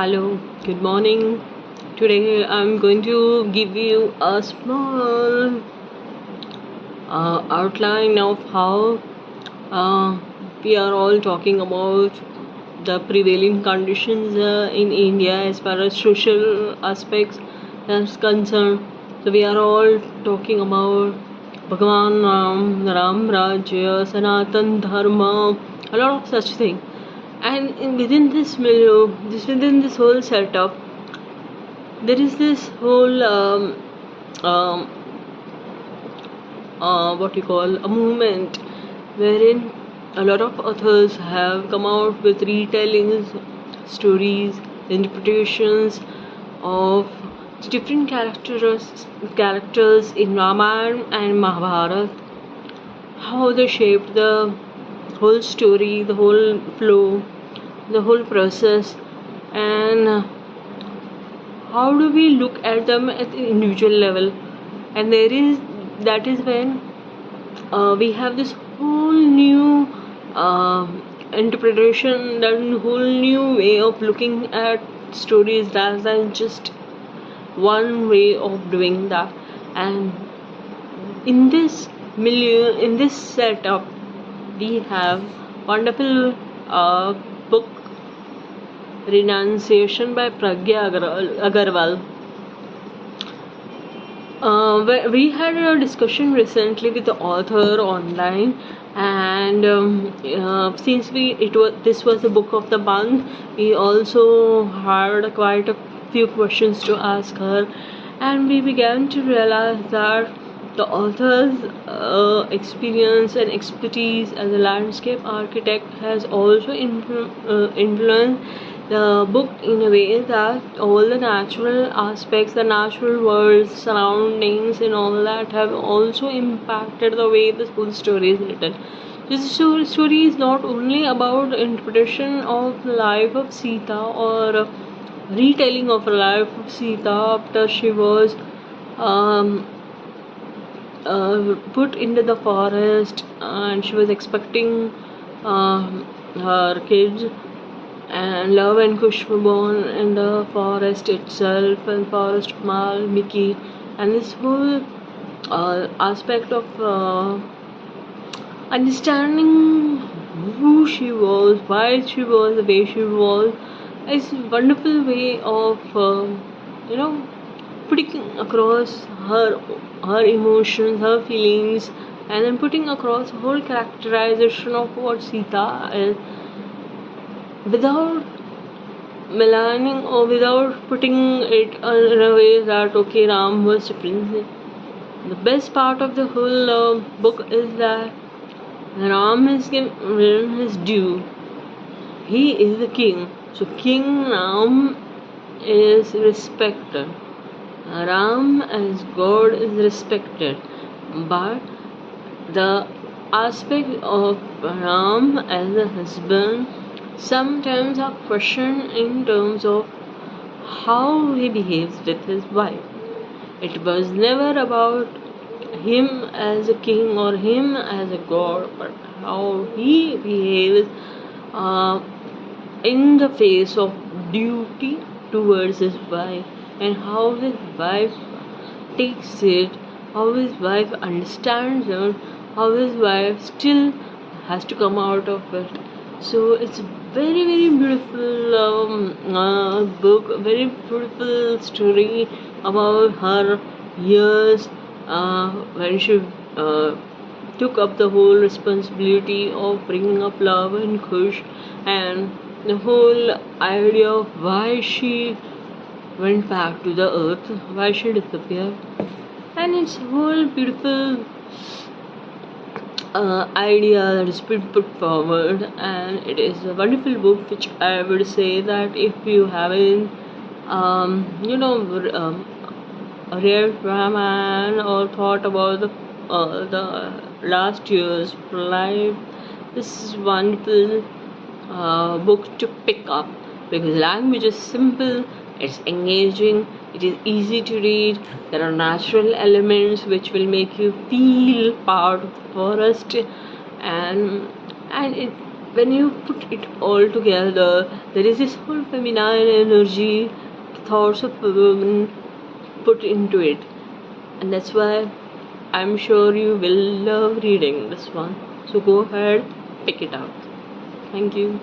Hello, good morning. Today I'm going to give you a small outline of how uh, we are all talking about the prevailing conditions in India as far as social aspects is concerned. So we are all talking about Bhagwan Ram Rajya, Sanatan Dharma, a lot of such things. And within this milieu, within this whole setup, there is this whole um, what you call a movement wherein a lot of authors have come out with retellings, stories, interpretations of different characters in Ramayana and Mahabharata, how they shaped the whole story, the whole flow, the whole process, and how do we look at them at the individual level. And that is when we have this whole new uh, interpretation, that whole new way of looking at stories rather than just one way of doing that. And in this milieu, in this setup, we have wonderful book Renunciation by Pragya Agarwal. We had a discussion recently with the author online, and since this was the book of the month, we also had quite a few questions to ask her, and we began to realize that the author's experience and expertise as a landscape architect has also influenced the book in a way that all the natural aspects, the natural world, surroundings, and all that have also impacted the way the whole story is written. This story is not only about interpretation of the life of Sita or retelling of the life of Sita after she was um, put into the forest and she was expecting her kids, and Love and Kush were born in the forest itself, and forest of Malmiki, and this whole aspect of understanding who she was, why she was the way she was, is a wonderful way of you know putting across her emotions, her feelings, and then putting across whole characterization of what Sita is, without maligning or without putting it in a way that okay, Ram was the prince. The best part of the whole book is that Ram is given his due. He is the king, so King Ram is respected. Ram as God is respected, but the aspect of Ram as a husband sometimes are questioned in terms of how he behaves with his wife. It was never about him as a king or him as a god, but how he behaves uh, in the face of duty towards his wife, and how his wife takes it, how his wife understands it, how his wife still has to come out of it. So it's a very beautiful book, very beautiful story about her years when she took up the whole responsibility of bringing up Love and Kush, and the whole idea of why she went back to the earth, why she disappeared, and it's a whole beautiful idea that has been put forward, and it is a wonderful book which I would say that if you haven't read Raman or thought about the last year's life, this is wonderful book to pick up, because language is simple, it's engaging, it is easy to read, there are natural elements which will make you feel part of the forest, and it when you put it all together, there is this whole feminine energy, thoughts of women put into it, and that's why I'm sure you will love reading this one. So go ahead, pick it up. Thank you.